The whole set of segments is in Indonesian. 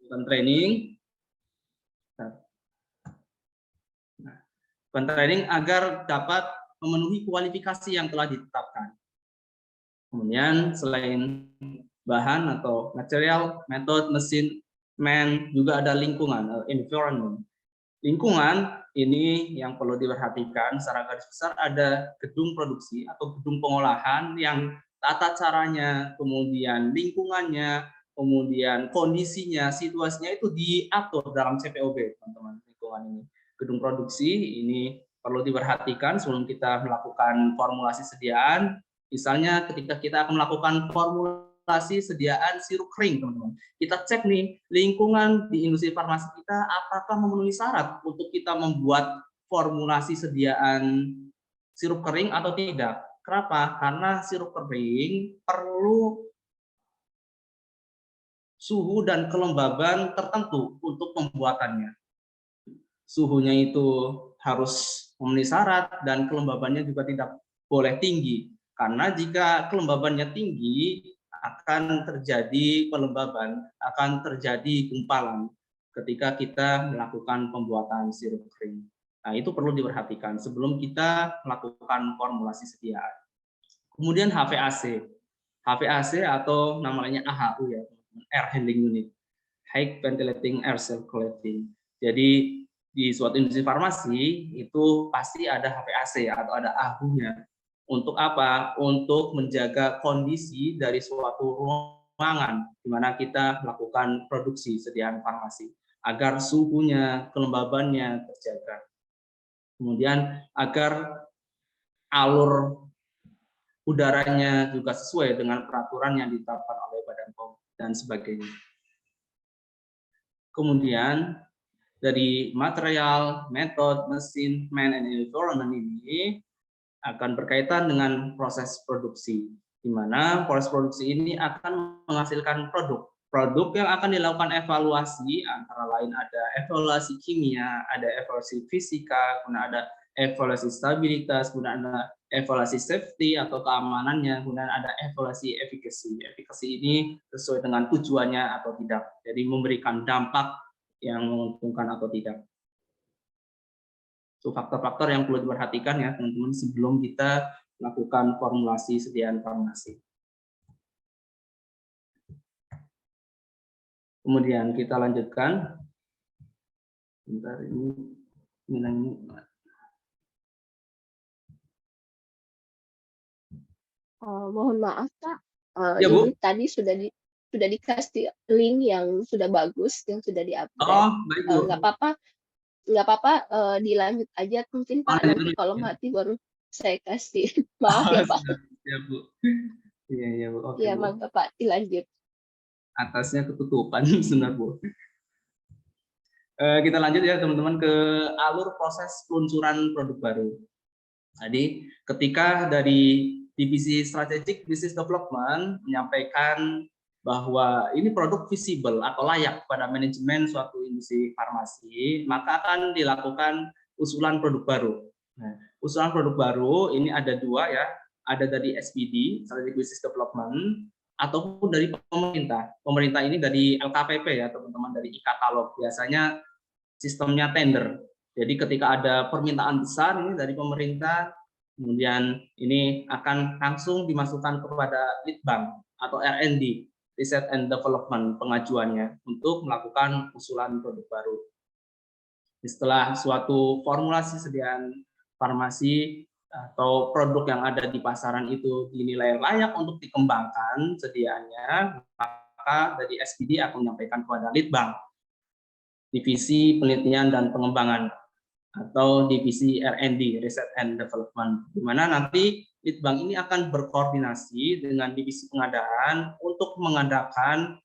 Open training. Open training agar dapat memenuhi kualifikasi yang telah ditetapkan. Kemudian selain bahan atau material, metode, mesin, man, juga ada lingkungan, environment. Lingkungan ini yang perlu diperhatikan secara garis besar, ada gedung produksi atau gedung pengolahan yang tata caranya, kemudian lingkungannya, kemudian kondisinya, situasinya itu diatur dalam CPOB, teman-teman. Lingkungan ini, gedung produksi ini perlu diperhatikan sebelum kita melakukan formulasi sediaan. Misalnya ketika kita akan melakukan formulasi sediaan sirup kering, teman-teman, kita cek nih lingkungan di industri farmasi kita apakah memenuhi syarat untuk kita membuat formulasi sediaan sirup kering atau tidak. Kenapa? Karena sirup kering perlu suhu dan kelembaban tertentu untuk pembuatannya. Suhunya itu harus memenuhi syarat dan kelembabannya juga tidak boleh tinggi. Karena jika kelembabannya tinggi, akan terjadi pelembaban, akan terjadi gumpalan ketika kita melakukan pembuatan sirup kering. Nah, itu perlu diperhatikan sebelum kita melakukan formulasi sediaan. Kemudian HVAC. HVAC atau namanya AHU ya, Air Handling Unit, High Ventilating Air Circulating. Jadi di suatu industri farmasi itu pasti ada HVAC atau ada AHU-nya. Untuk apa? Untuk menjaga kondisi dari suatu ruangan di mana kita melakukan produksi sediaan farmasi agar suhunya, kelembabannya terjaga. Kemudian agar alur udaranya juga sesuai dengan peraturan yang ditetapkan oleh Badan POM dan sebagainya. Kemudian dari material, metode, mesin, man, and environment ini akan berkaitan dengan proses produksi, di mana proses produksi ini akan menghasilkan produk. Produk yang akan dilakukan evaluasi antara lain ada evaluasi kimia, ada evaluasi fisika, kemudian ada evaluasi stabilitas, kemudian ada evaluasi safety atau keamanannya, kemudian ada evaluasi efikasi. Efikasi ini sesuai dengan tujuannya atau tidak, jadi memberikan dampak yang menguntungkan atau tidak. Itu faktor-faktor yang perlu diperhatikan ya teman-teman sebelum kita melakukan formulasi sediaan farmasi. Kemudian kita lanjutkan. Bentar ini mohon maaf Kak, ya, Bu. ini tadi sudah dikasih link yang sudah bagus, yang sudah di-upgrade. Oh, baik, Bu. Nggak apa-apa, dilanjut aja mungkin Pak, nanti kalau mati baru saya kasih. Maaf ya Pak. Ya, Bu. Iya, Bu. Oke, Ya, Bu. mangga Pak, dilanjut. Atasnya ketutupan, sebentar, Bu. Kita lanjut ya teman-teman ke alur proses peluncuran produk baru. Jadi ketika dari divisi Strategic Business Development menyampaikan bahwa ini produk visible atau layak pada manajemen suatu industri farmasi, maka akan dilakukan usulan produk baru. Nah, usulan produk baru ini ada dua ya, ada dari SPD, Strategic Business Development, ataupun dari pemerintah. Pemerintah ini dari LKPP ya teman-teman, dari e-katalog. Biasanya sistemnya tender. Jadi ketika ada permintaan besar ini dari pemerintah, kemudian ini akan langsung dimasukkan kepada Litbang atau R&D, Research and Development, pengajuannya untuk melakukan usulan produk baru. Setelah suatu formulasi sediaan farmasi atau produk yang ada di pasaran itu dinilai layak untuk dikembangkan sediaannya, maka dari SPD akan menyampaikan kepada Litbang, Divisi Penelitian dan Pengembangan, atau divisi R&D, Research and Development, di mana nanti Litbang ini akan berkoordinasi dengan divisi pengadaan untuk mengadakan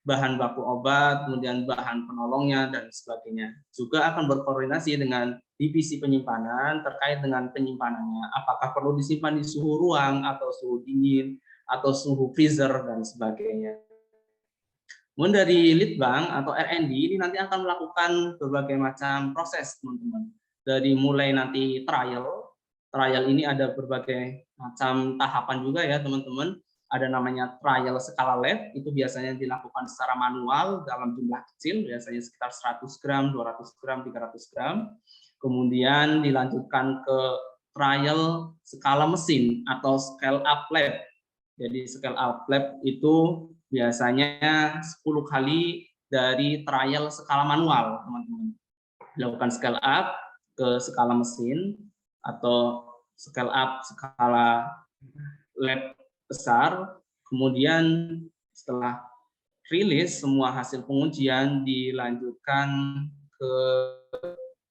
bahan baku obat, kemudian bahan penolongnya, dan sebagainya. Juga akan berkoordinasi dengan divisi penyimpanan terkait dengan penyimpanannya, apakah perlu disimpan di suhu ruang, atau suhu dingin, atau suhu freezer, dan sebagainya. Kemudian dari Litbang atau R&D ini nanti akan melakukan berbagai macam proses, teman-teman. Dari mulai nanti trial ini ada berbagai macam tahapan juga ya, teman-teman. ada namanya trial skala lab, itu biasanya dilakukan secara manual dalam jumlah kecil, biasanya sekitar 100 gram, 200 gram, 300 gram. Kemudian dilanjutkan ke trial skala mesin atau scale up lab. Jadi scale up lab itu biasanya 10 kali dari trial skala manual, teman-teman. Dilakukan scale up ke skala mesin atau scale up skala lab besar, kemudian setelah rilis semua hasil pengujian dilanjutkan ke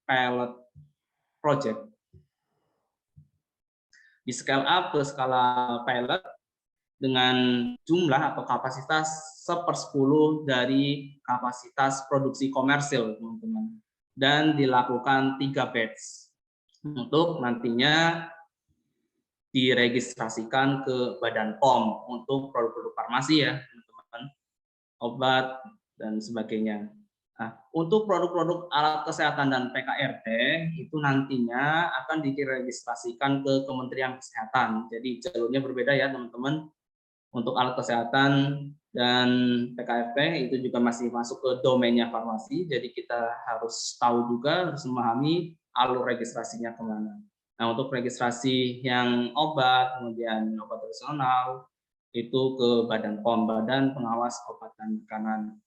pilot project. Di scale up ke skala pilot dengan jumlah atau kapasitas 1/10 dari kapasitas produksi komersil, teman-teman. Dan dilakukan 3 batch untuk nantinya diregistrasikan ke Badan POM untuk produk-produk farmasi ya, teman-teman, obat dan sebagainya. Nah, untuk produk-produk alat kesehatan dan PKRT itu nantinya akan diregistrasikan ke Kementerian Kesehatan. Jadi jalurnya berbeda ya, teman-teman. Untuk alat kesehatan dan PKRT itu juga masih masuk ke domainnya farmasi. Jadi kita harus tahu juga, harus memahami alur registrasinya kemana. Nah, untuk registrasi yang obat, kemudian obat tradisional, itu ke Badan POM, Badan Pengawas Obat dan Makanan.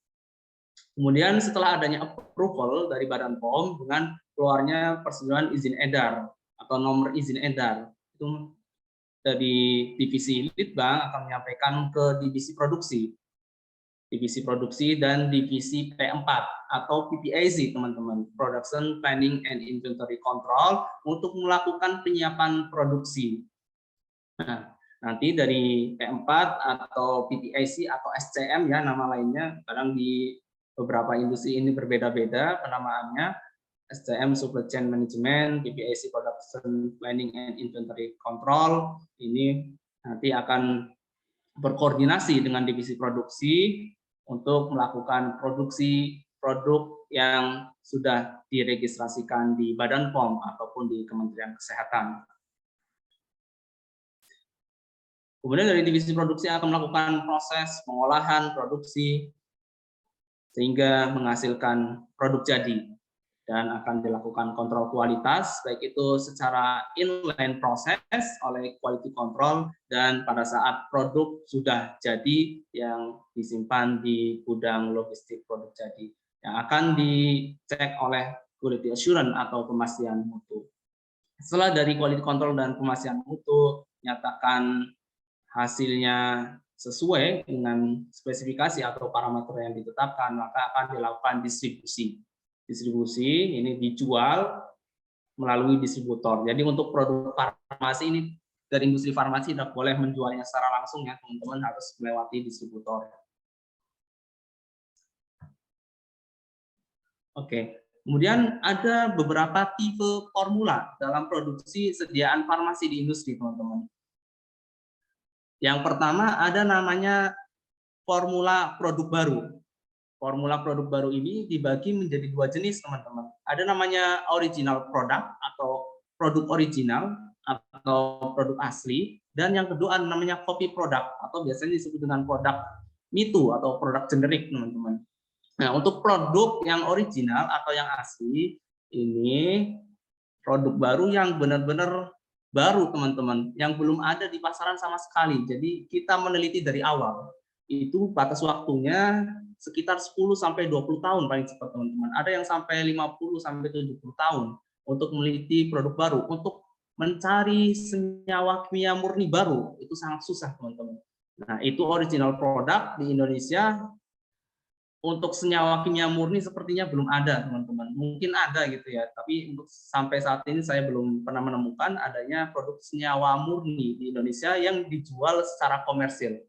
Kemudian setelah adanya approval dari Badan POM dengan keluarnya persetujuan izin edar atau nomor izin edar, itu dari divisi Litbang akan menyampaikan ke divisi produksi dan divisi P4 atau PPAC, teman-teman, Production Planning and Inventory Control, untuk melakukan penyiapan produksi. Nah, nanti dari P4 atau PPAC atau SCM ya nama lainnya, kadang di beberapa industri ini berbeda-beda penamaannya. SCM Supply Chain Management, PPAC Production Planning and Inventory Control, ini nanti akan berkoordinasi dengan divisi produksi untuk melakukan produksi produk yang sudah diregistrasikan di Badan POM ataupun di Kementerian Kesehatan. Kemudian dari divisi produksi akan melakukan proses pengolahan produksi sehingga menghasilkan produk jadi, dan akan dilakukan kontrol kualitas, baik itu secara inline proses oleh quality control dan pada saat produk sudah jadi yang disimpan di gudang logistik produk jadi, yang akan dicek oleh quality assurance atau pemastian mutu. Setelah dari quality control dan pemastian mutu nyatakan hasilnya sesuai dengan spesifikasi atau parameter yang ditetapkan, maka akan dilakukan distribusi. Distribusi ini dijual melalui distributor. Jadi untuk produk farmasi ini dari industri farmasi tidak boleh menjualnya secara langsung ya, teman-teman, harus melewati distributor. Oke. Kemudian ada beberapa tipe formula dalam produksi sediaan farmasi di industri, teman-teman. Yang pertama ada namanya formula produk baru. Formula produk baru ini dibagi menjadi 2 jenis, teman-teman. Ada namanya original product atau produk original atau produk asli, dan yang kedua namanya copy product atau biasanya disebut dengan produk mitu atau produk generik, teman-teman. Nah, untuk produk yang original atau yang asli ini produk baru yang benar-benar baru, teman-teman, yang belum ada di pasaran sama sekali. Jadi kita meneliti dari awal. Itu batas waktunya sekitar 10 sampai 20 tahun paling cepat, teman-teman. Ada yang sampai 50 sampai 70 tahun untuk meneliti produk baru, untuk mencari senyawa kimia murni baru itu sangat susah, teman-teman. Nah, itu original produk di Indonesia. Untuk senyawa kimia murni sepertinya belum ada, teman-teman. Mungkin ada gitu ya, tapi untuk sampai saat ini saya belum pernah menemukan adanya produk senyawa murni di Indonesia yang dijual secara komersil.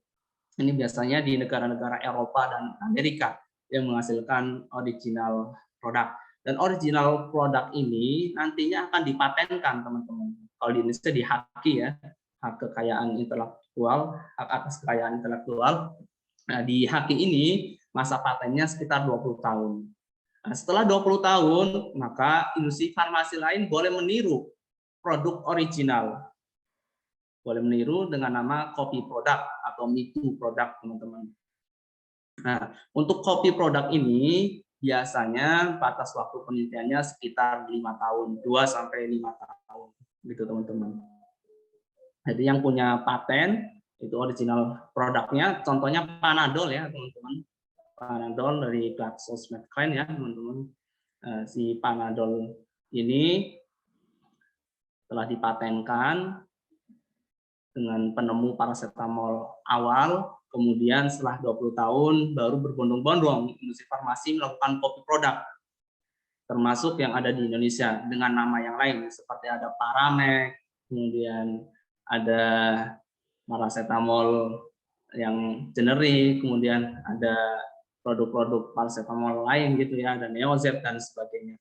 Ini biasanya di negara-negara Eropa dan Amerika yang menghasilkan original produk. Dan original produk ini nantinya akan dipatenkan, teman-teman. Kalau di Indonesia dihaki ya, hak kekayaan intelektual, hak atas kekayaan intelektual. Nah, di haki ini masa patennya sekitar 20 tahun. Nah, setelah 20 tahun, maka industri farmasi lain boleh meniru produk original boleh meniru dengan nama copy product atau me too product, teman-teman. Nah, untuk copy product ini biasanya batas waktu penelitiannya sekitar 5 tahun, 2 sampai 5 tahun, gitu teman-teman. Jadi yang punya paten itu original produknya, contohnya Panadol ya teman-teman. Panadol dari GlaxoSmithKline ya teman-teman. Si Panadol ini telah dipatenkan dengan penemu paracetamol awal, kemudian setelah 20 tahun baru berbondong-bondong industri farmasi melakukan copy produk, termasuk yang ada di Indonesia dengan nama yang lain seperti ada Paramek, kemudian ada paracetamol yang generik, kemudian ada produk-produk paracetamol lain gitu ya, ada Neozet dan sebagainya.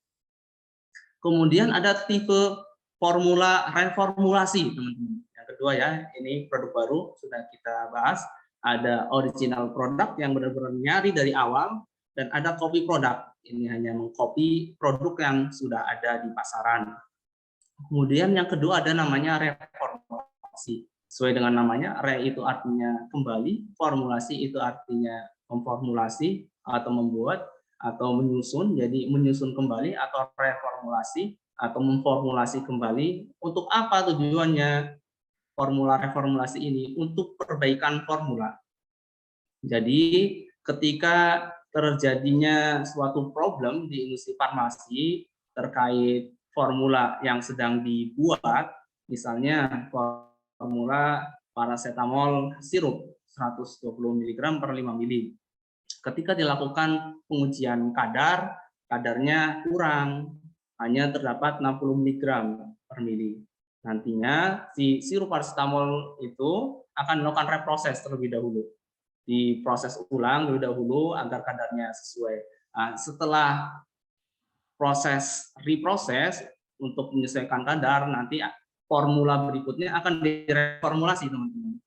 Kemudian ada tipe formula reformulasi, teman-teman. Yang kedua ya, ini produk baru sudah kita bahas. Ada original produk yang benar-benar nyari dari awal, dan ada copy produk. Ini hanya mengcopy produk yang sudah ada di pasaran. Kemudian yang kedua ada namanya reformulasi. Sesuai dengan namanya, re itu artinya kembali, formulasi itu artinya memformulasi atau membuat atau menyusun, jadi menyusun kembali atau reformulasi atau memformulasi kembali. Untuk apa tujuannya formula reformulasi ini? Untuk perbaikan formula. Jadi ketika terjadinya suatu problem di industri farmasi terkait formula yang sedang dibuat, misalnya formula paracetamol sirup 120 mg per 5 mili. Ketika dilakukan pengujian kadarnya kurang, hanya terdapat 60 mg per mili. Nantinya si sirup paracetamol itu akan dilakukan reproses terlebih dahulu. Diproses ulang terlebih dahulu agar kadarnya sesuai. Nah, setelah proses reproses untuk menyesuaikan kadar, nanti formula berikutnya akan direformulasi, teman-teman.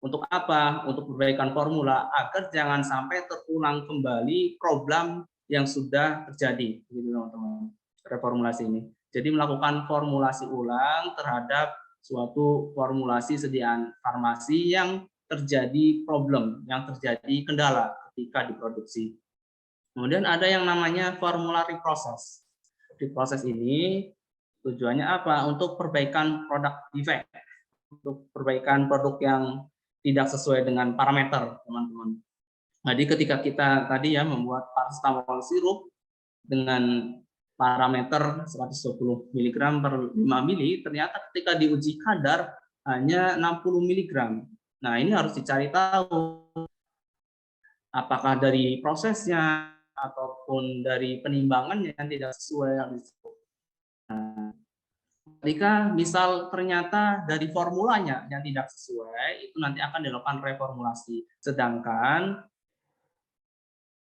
Untuk apa? Untuk perbaikan formula agar jangan sampai terulang kembali problem yang sudah terjadi, gitu teman-teman. Reformulasi ini. Jadi melakukan formulasi ulang terhadap suatu formulasi sediaan farmasi yang terjadi problem, yang terjadi kendala ketika diproduksi. Kemudian ada yang namanya formula reproses. Reproses ini tujuannya apa? Untuk perbaikan produk defect, untuk perbaikan produk yang tidak sesuai dengan parameter, teman-teman. Jadi ketika kita tadi ya membuat paracetamol sirup dengan parameter 120 mg per 5 mili, ternyata ketika diuji kadar hanya 60 mg. Nah, ini harus dicari tahu apakah dari prosesnya ataupun dari penimbangannya yang tidak sesuai. Nah, ketika misal ternyata dari formulanya yang tidak sesuai, itu nanti akan dilakukan reformulasi. Sedangkan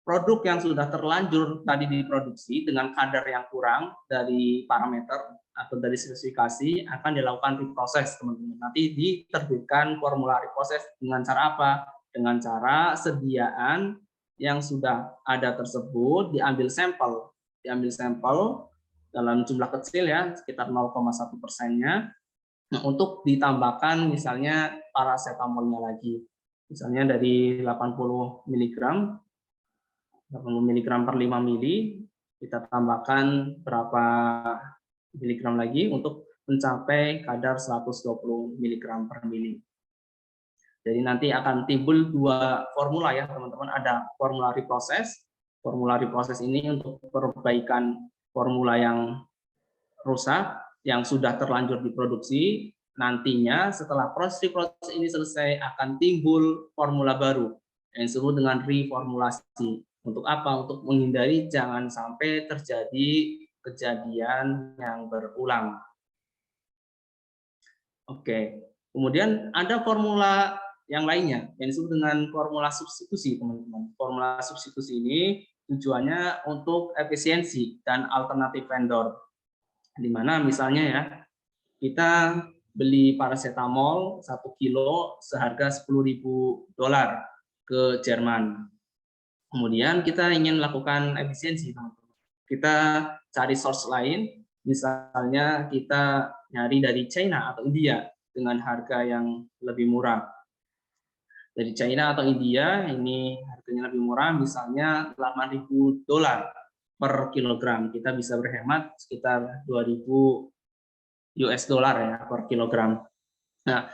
produk yang sudah terlanjur tadi diproduksi dengan kadar yang kurang dari parameter atau dari spesifikasi akan dilakukan reproses, teman-teman. Nanti diterbitkan formula reproses dengan cara apa? Dengan cara sediaan yang sudah ada tersebut diambil sampel dalam jumlah kecil ya, sekitar 0,1%-nya, nah, untuk ditambahkan misalnya paracetamolnya lagi, misalnya dari 80 mg per 5 mili, kita tambahkan berapa miligram lagi untuk mencapai kadar 120 mg per mili. Jadi nanti akan timbul dua formula ya teman-teman, ada formula reproses. Formula reproses ini untuk perbaikan formula yang rusak, yang sudah terlanjur diproduksi. Nantinya setelah proses ini selesai akan timbul formula baru yang disebut dengan reformulasi. Untuk apa? Untuk menghindari jangan sampai terjadi kejadian yang berulang. Oke. Kemudian ada formula yang lainnya yang disebut dengan formula substitusi, teman-teman. Formula substitusi ini tujuannya untuk efisiensi dan alternatif vendor. Di mana misalnya ya, kita beli paracetamol 1 kilo seharga $10.000 ke Jerman. Kemudian kita ingin melakukan efisiensi, teman-teman. Kita cari source lain, misalnya kita nyari dari China atau India. dengan harga yang lebih murah. Dari China atau India ini harganya lebih murah, misalnya $8.000 per kilogram. Kita bisa berhemat sekitar 2.000 US dollar ya per kilogram. Nah,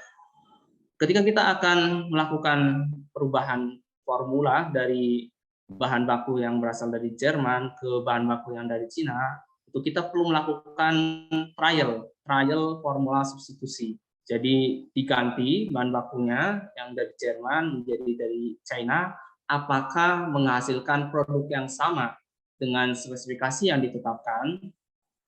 ketika kita akan melakukan perubahan formula dari bahan baku yang berasal dari Jerman ke bahan baku yang dari Cina, itu kita perlu melakukan trial formula substitusi. Jadi diganti bahan bakunya yang dari Jerman menjadi dari China, apakah menghasilkan produk yang sama dengan spesifikasi yang ditetapkan.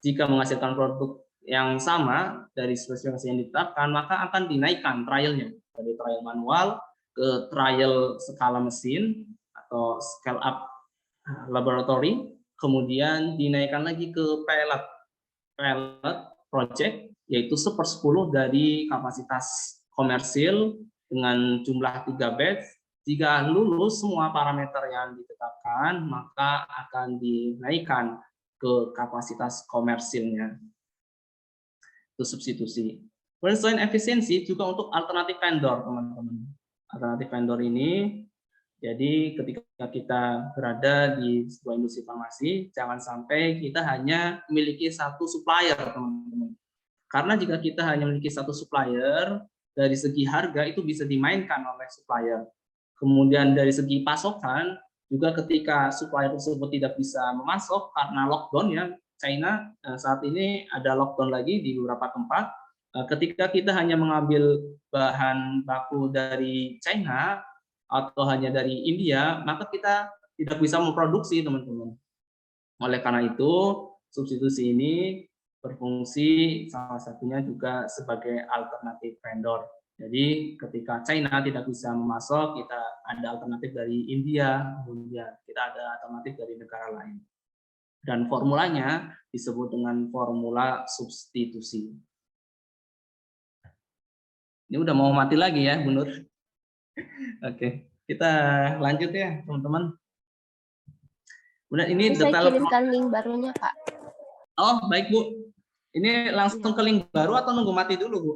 Jika menghasilkan produk yang sama dari spesifikasi yang ditetapkan, maka akan dinaikkan trialnya dari trial manual ke trial skala mesin atau scale up laboratory, kemudian dinaikkan lagi ke pilot project, yaitu 1/10 dari kapasitas komersil dengan jumlah 3 batch. Jika lulus semua parameter yang ditetapkan, maka akan dinaikkan ke kapasitas komersilnya. Itu substitusi. Kemudian selain efisiensi, juga untuk alternatif vendor, teman-teman. Alternatif vendor ini, jadi ketika kita berada di sebuah industri farmasi, jangan sampai kita hanya memiliki satu supplier, teman-teman. Karena jika kita hanya memiliki satu supplier, dari segi harga itu bisa dimainkan oleh supplier. Kemudian dari segi pasokan, juga ketika supplier tersebut tidak bisa memasok karena lockdown ya, China saat ini ada lockdown lagi di beberapa tempat. Ketika kita hanya mengambil bahan baku dari China atau hanya dari India, maka kita tidak bisa memproduksi, teman-teman. Oleh karena itu, substitusi ini berfungsi salah satunya juga sebagai alternatif vendor. Jadi ketika China tidak bisa memasok, kita ada alternatif dari India, kemudian kita ada alternatif dari negara lain. Dan formulanya disebut dengan formula substitusi. Ini udah mau mati lagi ya, Bu Nur. Oke, kita lanjut ya, teman-teman. Kemudian ini Bisa detail. kirimkan link barunya, Pak. Oh, baik, Bu. Ini langsung ke link baru atau nunggu mati dulu, Bu?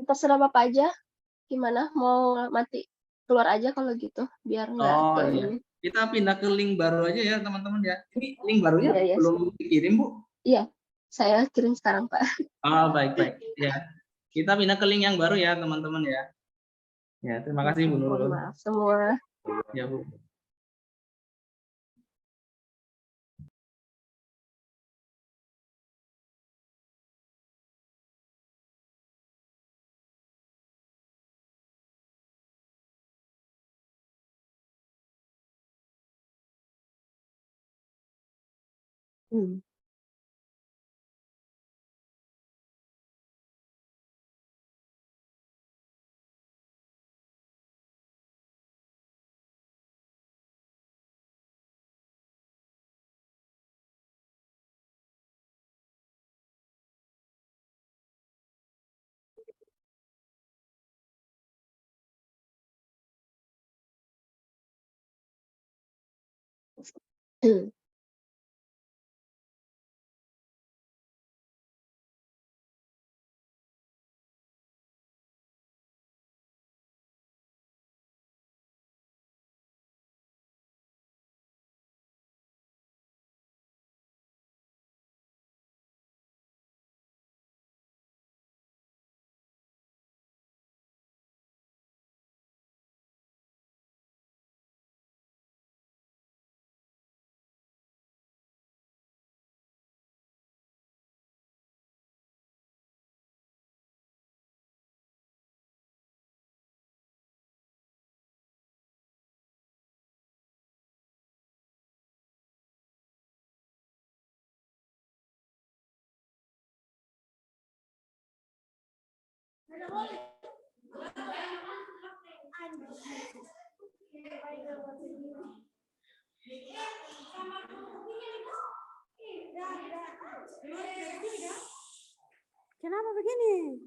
Terserah Bapak aja. Gimana? Mau mati? Keluar aja kalau gitu, biar nggak Oh ke iya. ini. Kita pindah ke link baru aja ya, teman-teman ya. Ini link barunya Iya, belum dikirim, Bu? iya. Saya kirim sekarang, Pak. Oh, baik-baik. Ya. Kita pindah ke link yang baru ya, teman-teman ya. Ya, terima kasih, Bu Mohon Nurul. maaf semua. Ya, Bu. Hmm. Hmm. Kenapa begini?